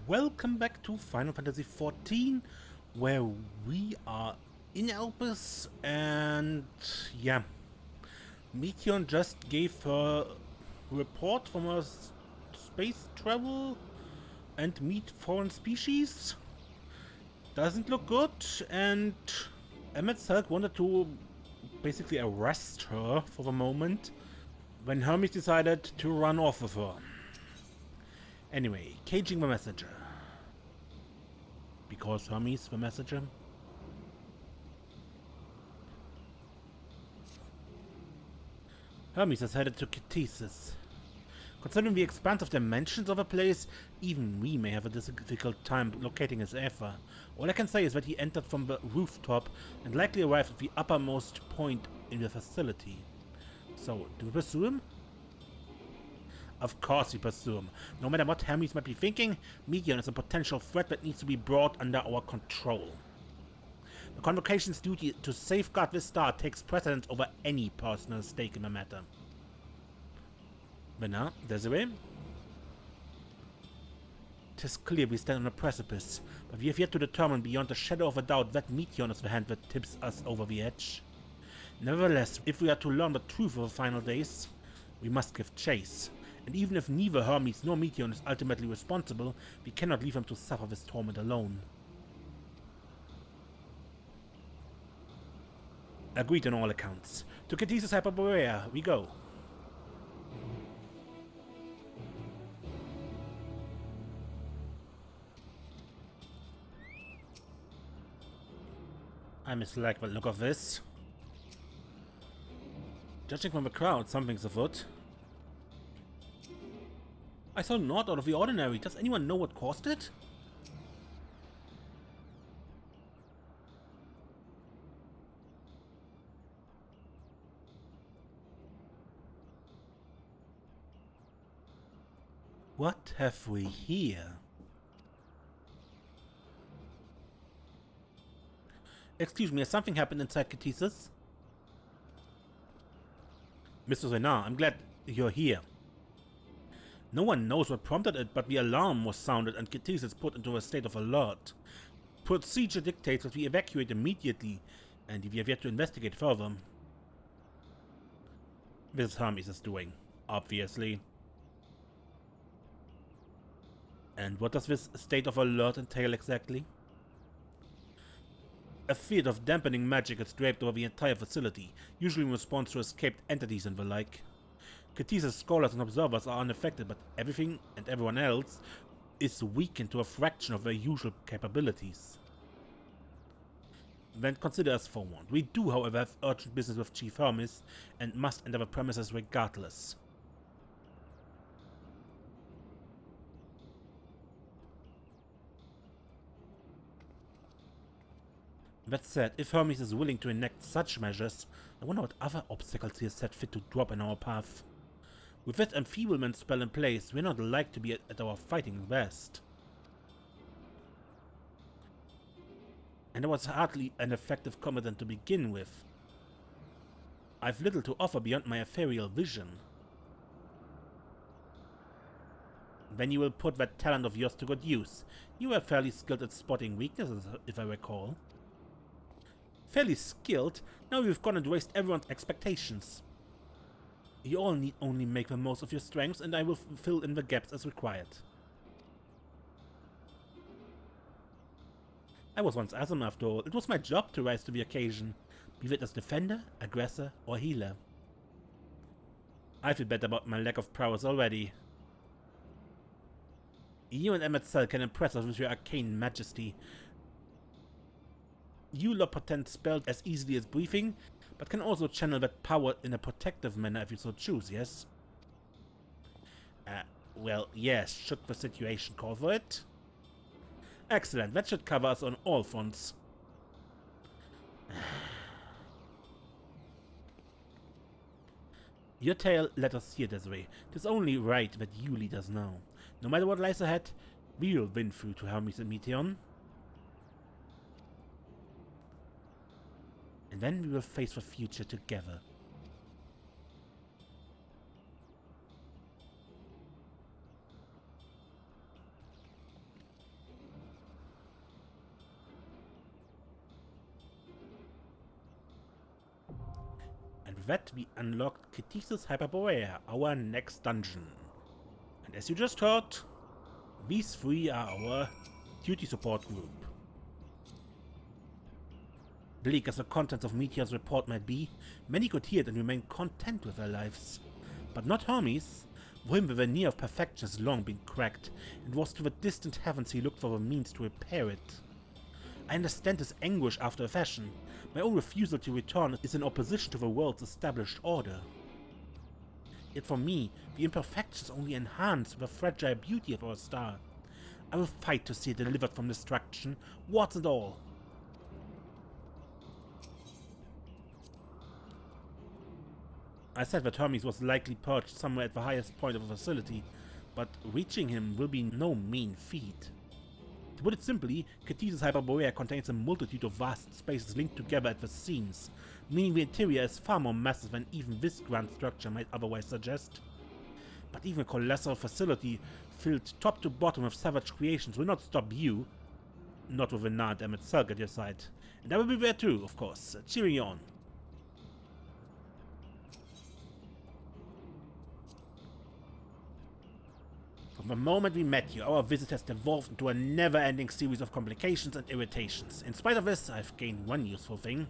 Welcome back to Final Fantasy XIV, where we are in Elpis, and yeah, Meteion just gave her report from her space travel and meet foreign species. Doesn't look good, and MSQ wanted to basically arrest her for the moment when Hermes decided to run off with her. Anyway, caging the messenger. Because Hermes the messenger? Hermes has headed to Ktisis. Considering the expansive dimensions of the place, even we may have a difficult time locating his Aether. All I can say is that he entered from the rooftop and likely arrived at the uppermost point in the facility. So, do we pursue him? Of course we pursue him. No matter what Hermes might be thinking, Meteion is a potential threat that needs to be brought under our control. The Convocation's duty to safeguard this star takes precedence over any personal stake in the matter. Benna, Desiree? 'Tis clear we stand on a precipice, but we have yet to determine beyond a shadow of a doubt that Meteion is the hand that tips us over the edge. Nevertheless, if we are to learn the truth of the final days, we must give chase. And even if neither Hermes nor Meteion is ultimately responsible, we cannot leave him to suffer this torment alone. Agreed on all accounts. To Ktisis Hyperboreia, we go. I mislike the look of this. Judging from the crowd, something's afoot. I saw naught out of the ordinary. Does anyone know what caused it? What have we here? Excuse me, has something happened inside Ktisis? Mr. Zenar, I'm glad you're here. No one knows what prompted it, but the alarm was sounded and Ktisis is put into a state of alert. Procedure dictates that we evacuate immediately, and we have yet to investigate further. This Hermes is doing, obviously. And what does this state of alert entail exactly? A field of dampening magic is draped over the entire facility, usually in response to escaped entities and the like. Ktisis scholars and observers are unaffected, but everything and everyone else is weakened to a fraction of their usual capabilities. Then consider us forewarned. We do, however, have urgent business with Chief Hermes and must enter the premises regardless. That said, if Hermes is willing to enact such measures, I wonder what other obstacles he has set fit to drop in our path. With that enfeeblement spell in place, we're not like to be at our fighting best. And I was hardly an effective combatant to begin with. I've little to offer beyond my ethereal vision. Then you will put that talent of yours to good use. You were fairly skilled at spotting weaknesses, if I recall. Fairly skilled? Now you've gone and raised everyone's expectations. You all need only make the most of your strengths, and I will fill in the gaps as required. I was once Asm after all. It was my job to rise to the occasion, be it as defender, aggressor, or healer. I feel better about my lack of prowess already. You and MSQ can impress us with your arcane majesty. You lob potent spells as easily as breathing, but can also channel that power in a protective manner if you so choose, yes? Well, yes, should the situation call for it. Excellent, that should cover us on all fronts. Your tale let us hear, Desiree. It is only right that you lead us now. No matter what lies ahead, we will win through to Hermes and Meteion. And then we will face the future together. with that, we unlocked Ktisis Hyperboreia, our next dungeon. And as you just heard, these three are our duty support group. Bleak as the contents of Meteor's report might be, many could hear it and remain content with their lives. But not Hermes. For him the veneer of perfection has long been cracked, and it was to the distant heavens he looked for the means to repair it. I understand his anguish after a fashion. My own refusal to return is in opposition to the world's established order. Yet for me, the imperfections only enhance the fragile beauty of our star. I will fight to see it delivered from destruction, warts and all. I said that Hermes was likely perched somewhere at the highest point of the facility, but reaching him will be no mean feat. To put it simply, Ktisis Hyperboreia contains a multitude of vast spaces linked together at the seams, meaning the interior is far more massive than even this grand structure might otherwise suggest. But even a colossal facility filled top to bottom with savage creations will not stop you, not with a Nard and Meteion at your side. And I will be there too, of course, cheering you on. From the moment we met you, our visit has devolved into a never-ending series of complications and irritations. In spite of this, I've gained one useful thing.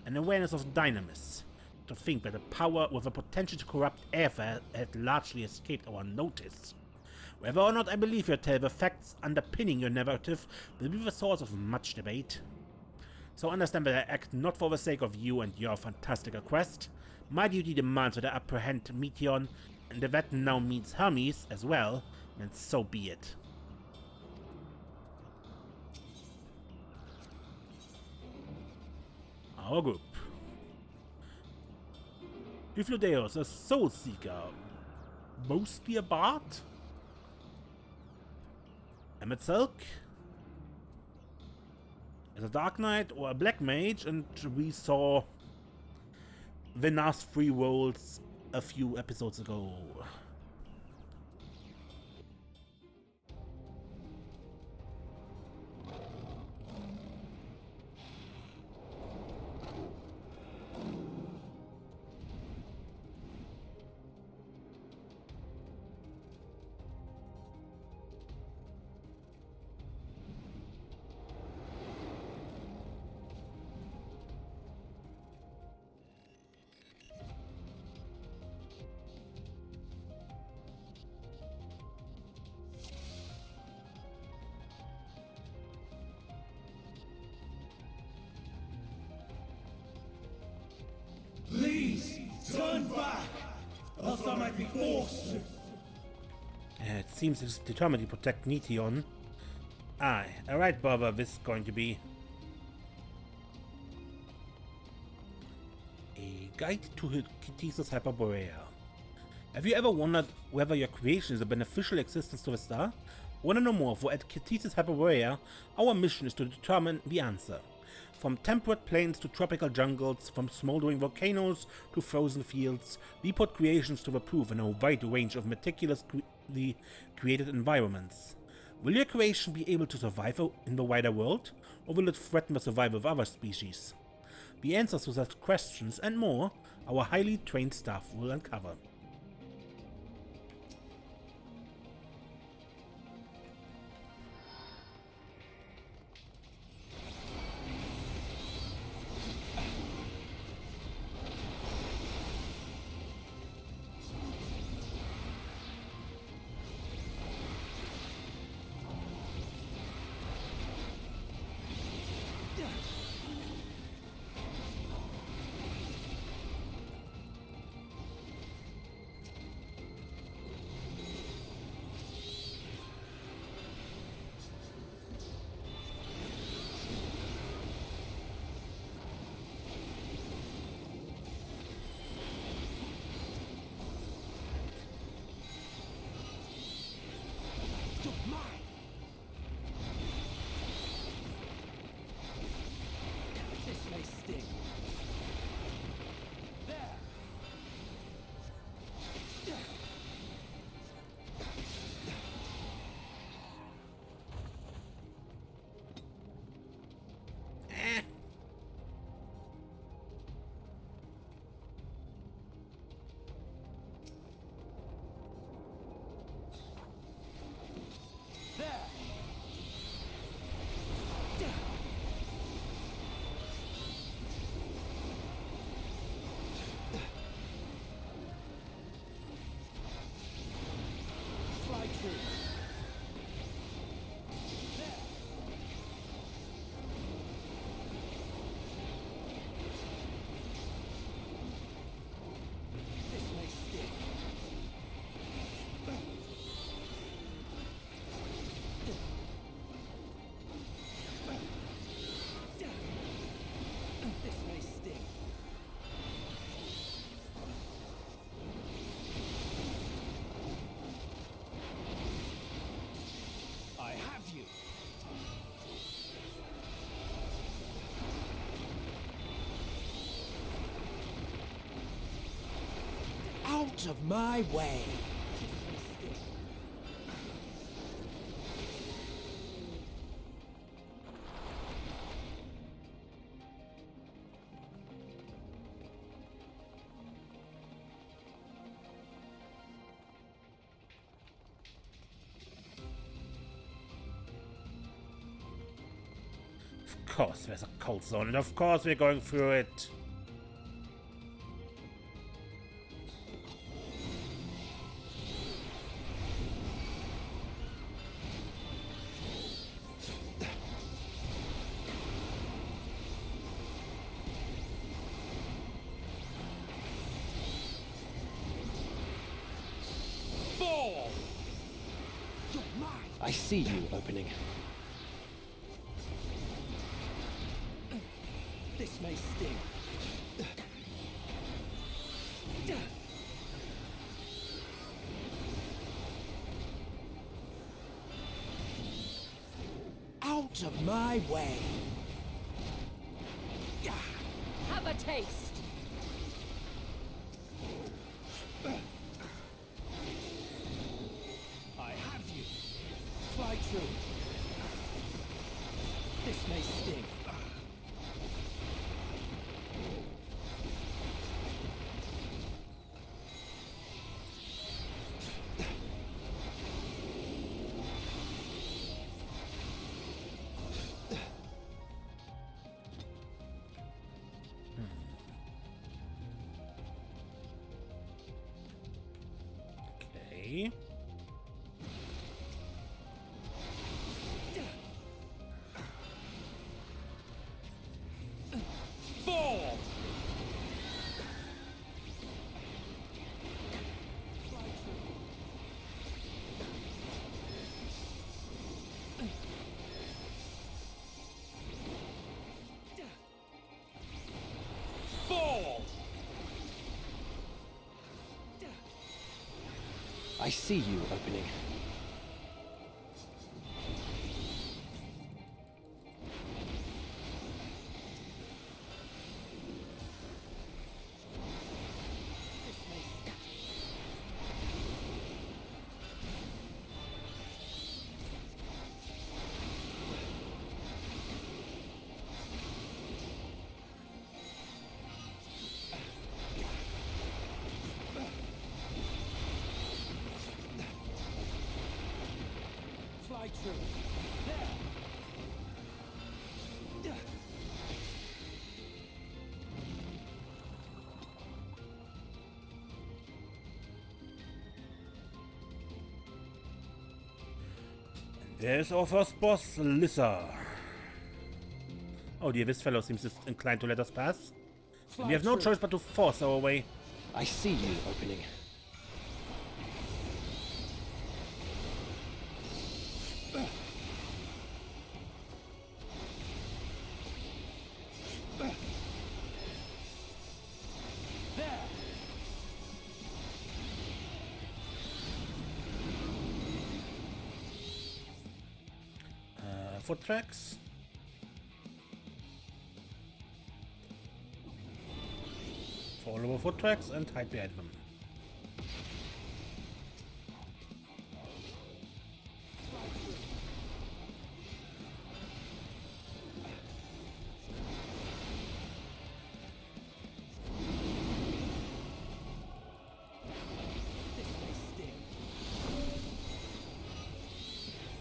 An awareness of dynamis. To think that a power with the potential to corrupt airfare had largely escaped our notice. Whether or not I believe your tale, the facts underpinning your narrative will be the source of much debate. So understand that I act not for the sake of you and your fantastical quest. My duty demands that I apprehend Meteion, and if that now means Hermes as well, then so be it. Our group. Hyperboreia, a soul seeker. Mostly a bard? Meteion is a dark knight or a black mage, and we saw Venar's free rolls a few episodes ago. Please, turn back, else I might be forced to. It seems it's determined to protect Meteion. Aye, a right bother this is going to be. A guide to Ktisis Hyperboreia. Have you ever wondered whether your creation is a beneficial existence to the star? Want to know more? For at Ktisis Hyperboreia, our mission is to determine the answer. From temperate plains to tropical jungles, from smoldering volcanoes to frozen fields, we put creations to the proof in a wide range of meticulously created environments. Will your creation be able to survive in the wider world, or will it threaten the survival of other species? The answers to such questions and more, our highly trained staff will uncover. have you. Out of my way. Of course there's a cold zone, and of course we're going through it. Fall! You're mine. I see you opening. This may sting. Out of my way. Have a taste. I have you. Fly true. This may sting. Okay. Fall! Fall! I see you opening. Fly true. There. There's our first boss, Lissa. Oh dear, this fellow seems inclined to let us pass. We have no choice but to force our way. I see you opening. Foot tracks. Follow foot tracks and hide behind them.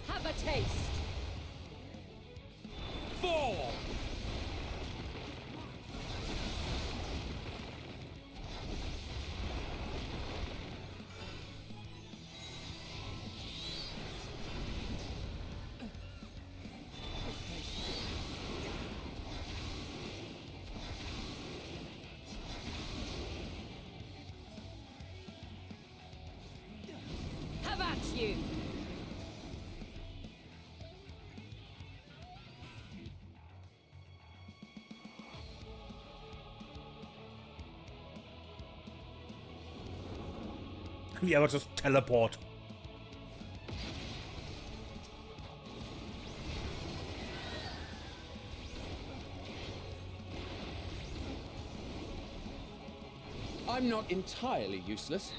Have a taste. Fall! Have at you. Yeah, but just teleport. I'm not entirely useless.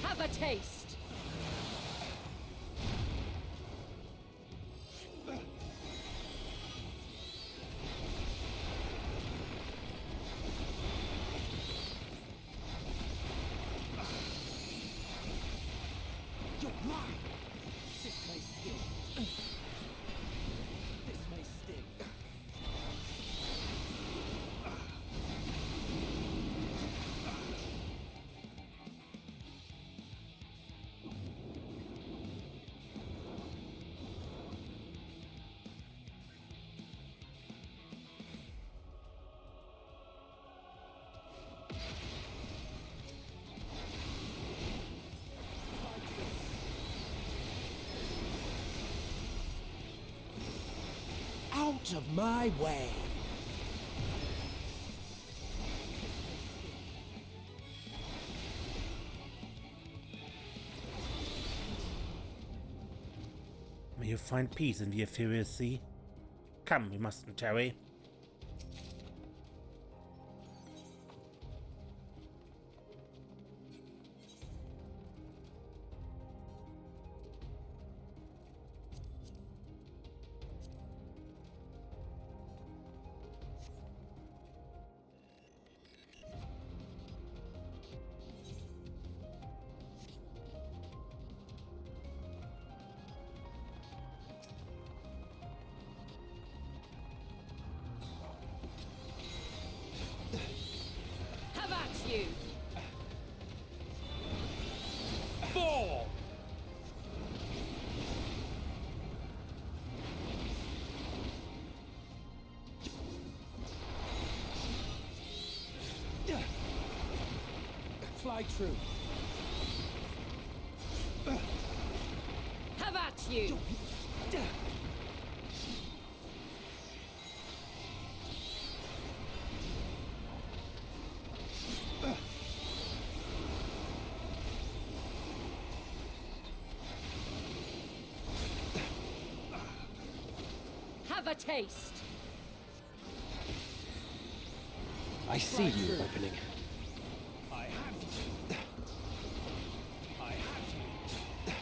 Have a taste. You're mine! This may sting. This may sting. Out of my way! May you find peace in the ethereal sea. Come, we mustn't tarry. Have at you. Fall! Fly true. Have at you. Have a taste. I see you opening. I have you. I have you.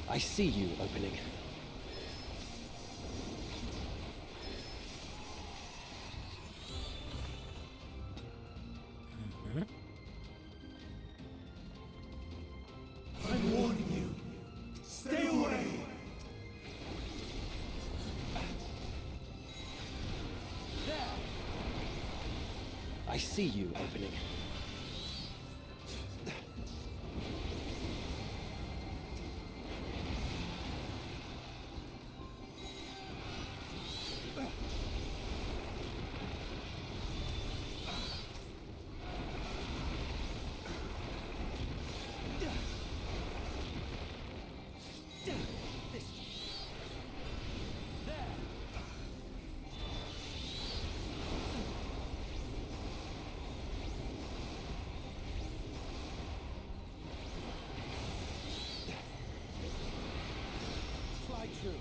I see you opening. I'm warning you. Stay away. I see you opening. Fly true.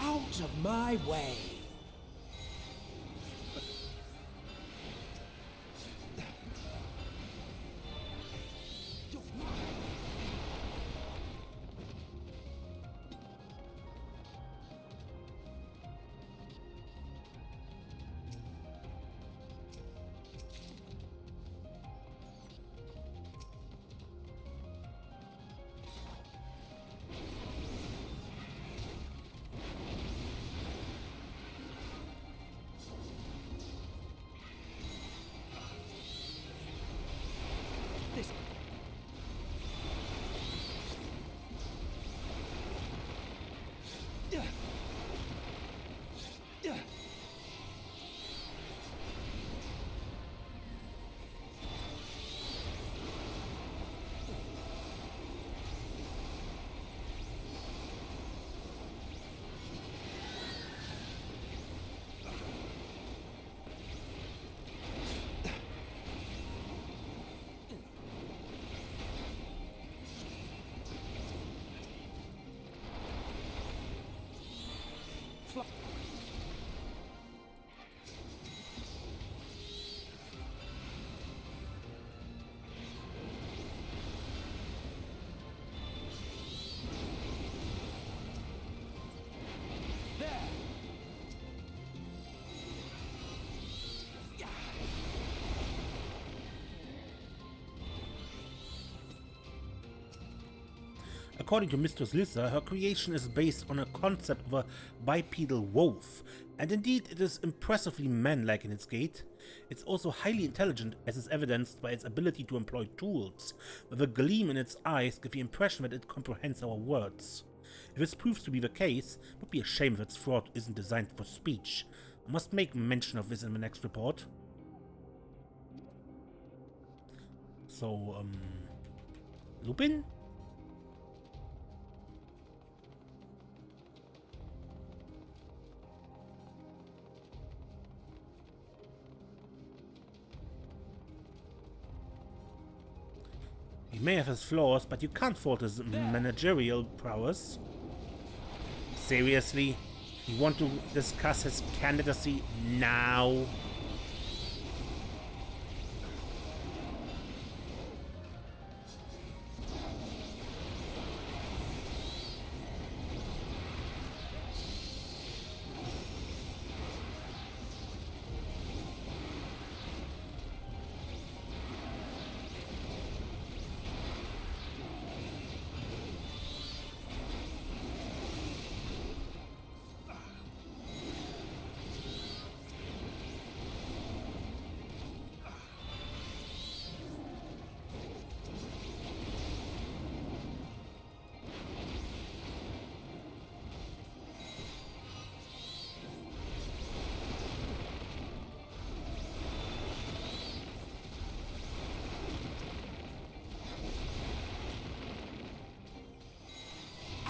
Out of my way! According to Mistress Lissa, her creation is based on a concept of a bipedal wolf, and indeed it is impressively man-like in its gait. It's also highly intelligent, as is evidenced by its ability to employ tools, with a gleam in its eyes give the impression that it comprehends our words. If this proves to be the case, it would be a shame if its throat isn't designed for speech. I must make mention of this in the next report. So, Lupin? He may have his flaws, but you can't fault his managerial prowess. Seriously? You want to discuss his candidacy now?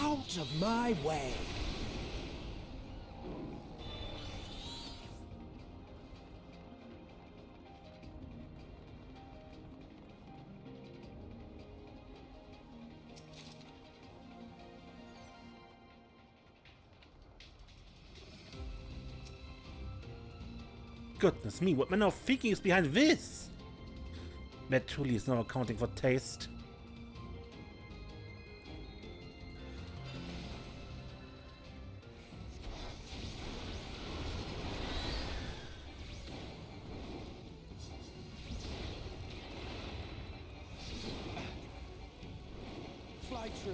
Out of my way! Goodness me, what manner of thinking is behind this? That truly is not accounting for taste. Fly true.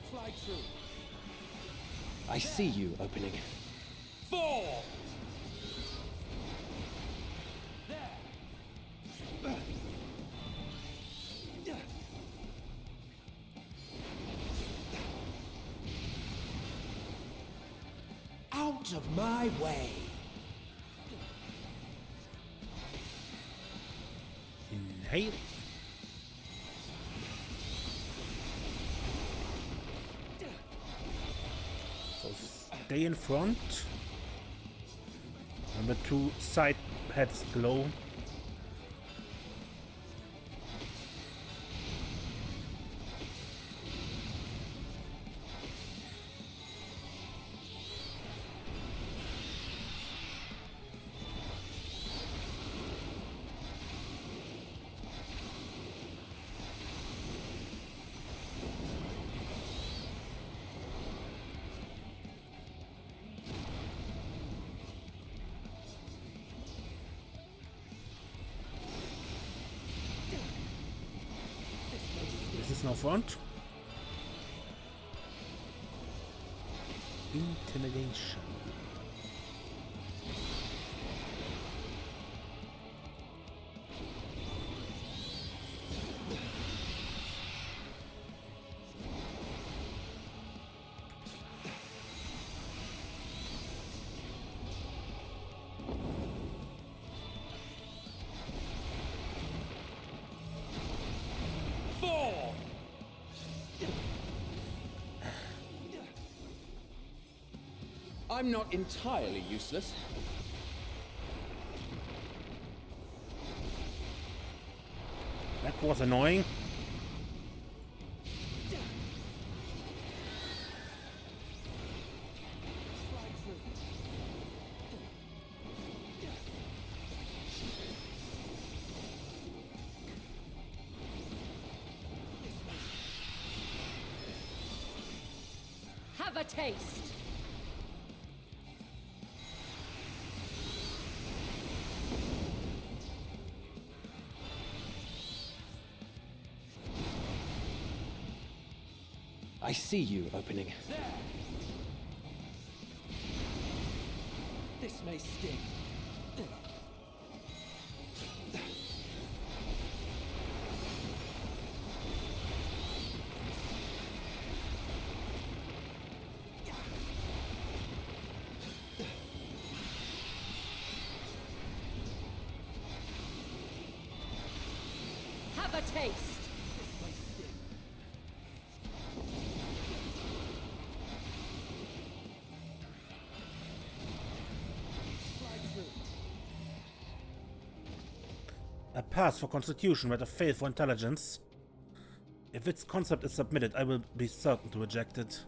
Fly true. I see you opening. Fall! Out of my way! Inhale. So stay in front. And the two side heads glow. This is no front. Intimidation. Fall! I'm not entirely useless. That was annoying. Have a taste. I see you opening. There! This may sting. Have a taste. A pass for Constitution, but a fail for Intelligence. If its concept is submitted, I will be certain to reject it.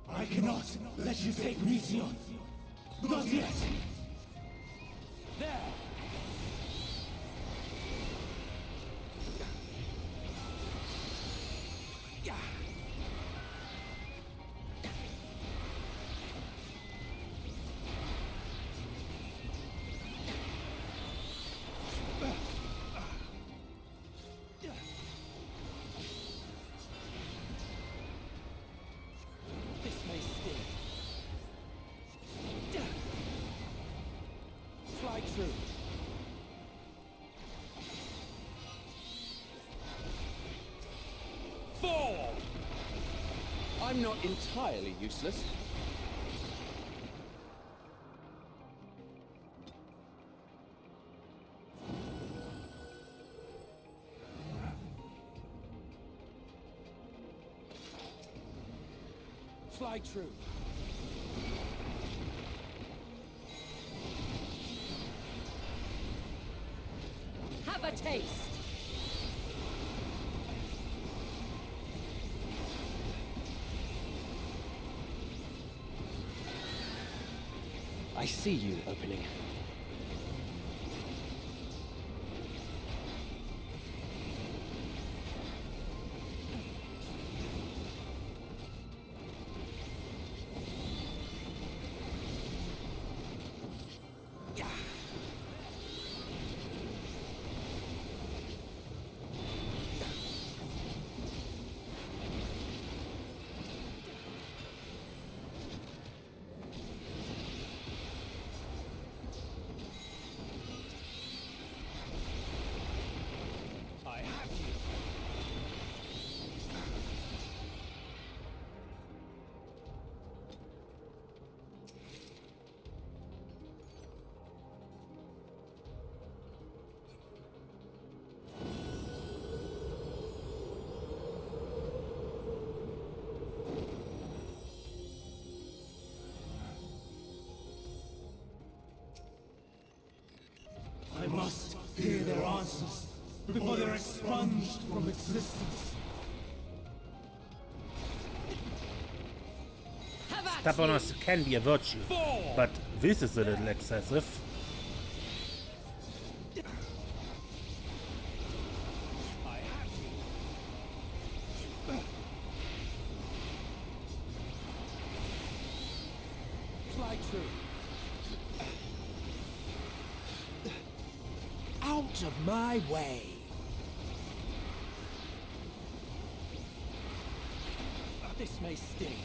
I cannot let you take Meteion. Not yet. There. This may sting. Fly true. Fall! I'm not entirely useless. Fly true. Have a taste. I see you opening. I have you. I must hear their answers before they're expunged from existence. Have at Stubbornness can be a virtue, Fall! but this is a little excessive. I have you. Fly true. Out of my way. This may sting.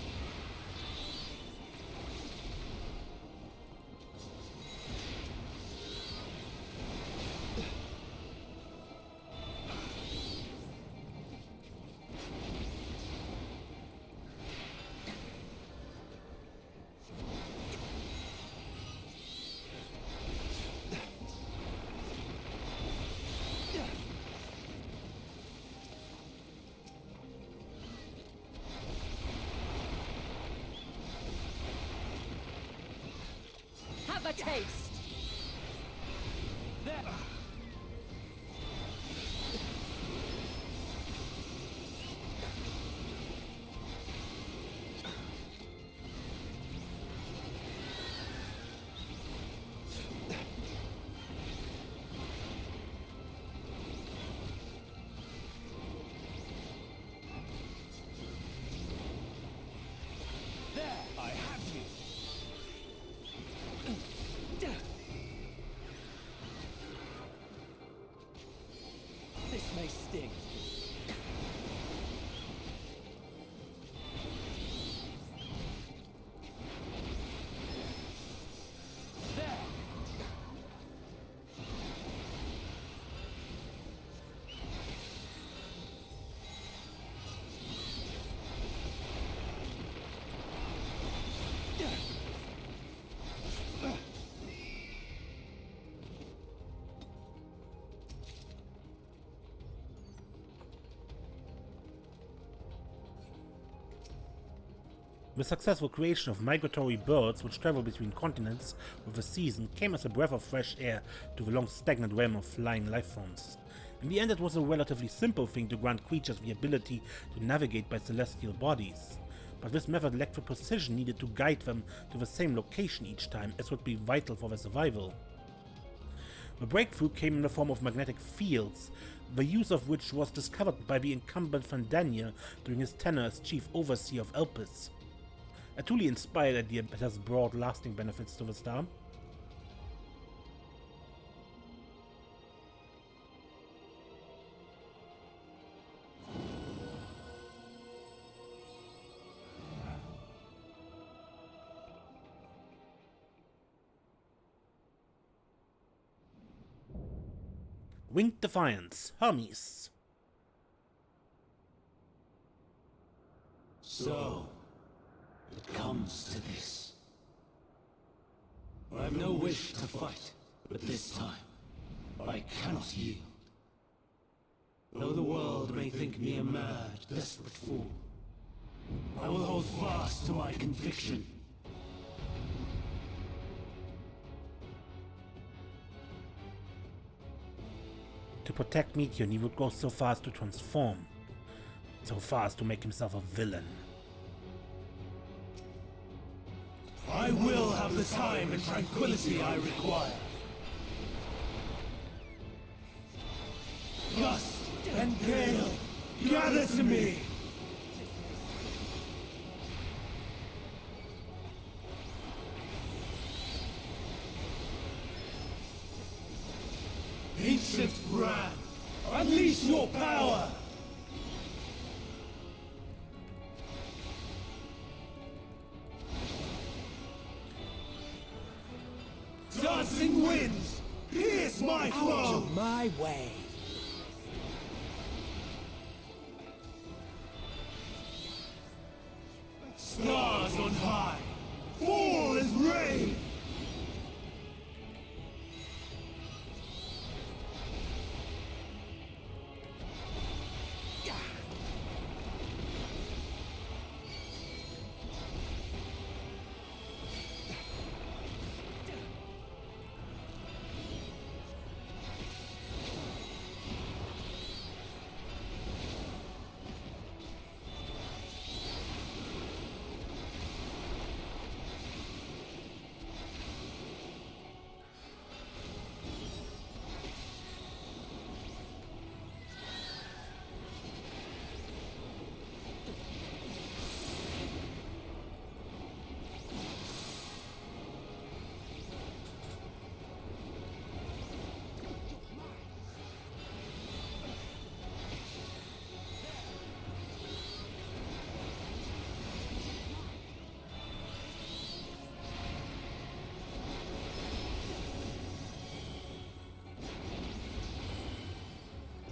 Have a taste. There. tasting. The successful creation of migratory birds which travel between continents with the season came as a breath of fresh air to the long stagnant realm of flying lifeforms. In the end, it was a relatively simple thing to grant creatures the ability to navigate by celestial bodies, but this method lacked the precision needed to guide them to the same location each time, as would be vital for their survival. The breakthrough came in the form of magnetic fields, the use of which was discovered by the incumbent Vandania during his tenure as chief overseer of Elpis. A truly inspired idea that has brought lasting benefits to the star. Winged Defiance, Hermes. So, it comes to this. I have no wish to fight, but this time, I cannot yield. Though the world may think me a mad, desperate fool, I will hold fast to my conviction. To protect Meteion, he would go so far as to transform, so far as to make himself a villain. I will have the time and tranquility I require. Gust and gale, gather to me! Ancient brand, unleash your power! Dancing winds, pierce my flow! Out of my way. Stars on high, fall as rain!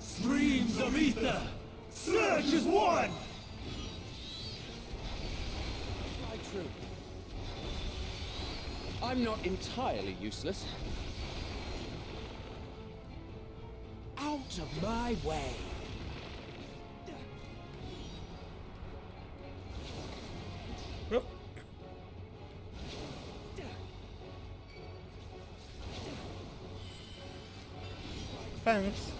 Streams of ether! Surge as one! My true. I'm not entirely useless. Out of my way. Yep. Thanks.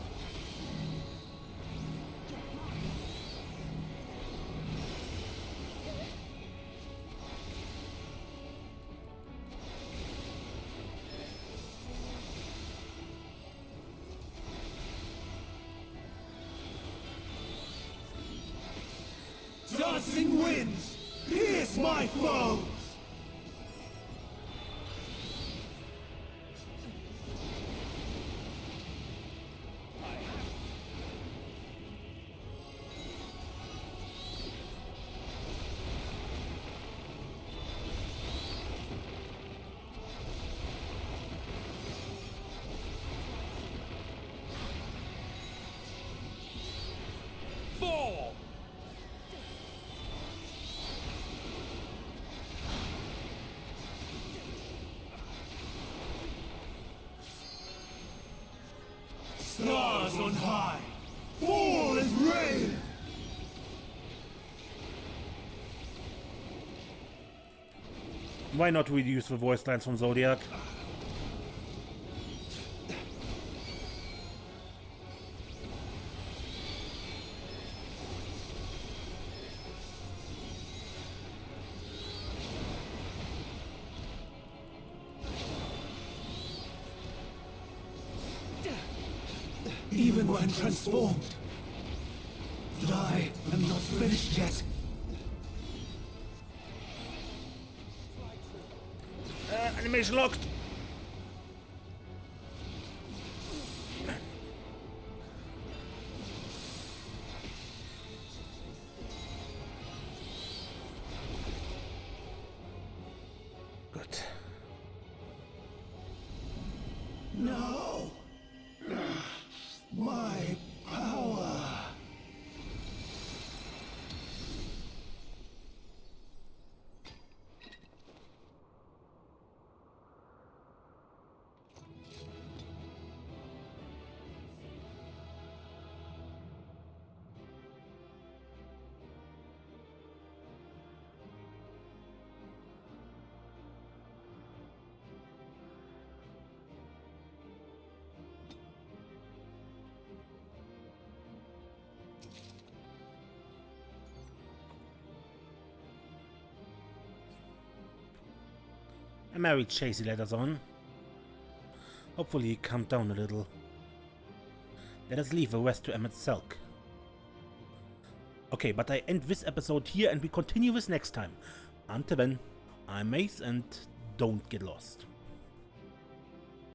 Dancing winds, pierce my foes! Stars on high, fall as rain! Why not reuse the voice lines from Zodiac? Even when transformed, but I am not finished yet. Animation locked! Good. No! My power! A merry chase he led us on. Hopefully he calmed down a little. Let us leave the rest to Emmet Selk. Okay, but I end this episode here and we continue this next time. Until then, I'm Mace and don't get lost.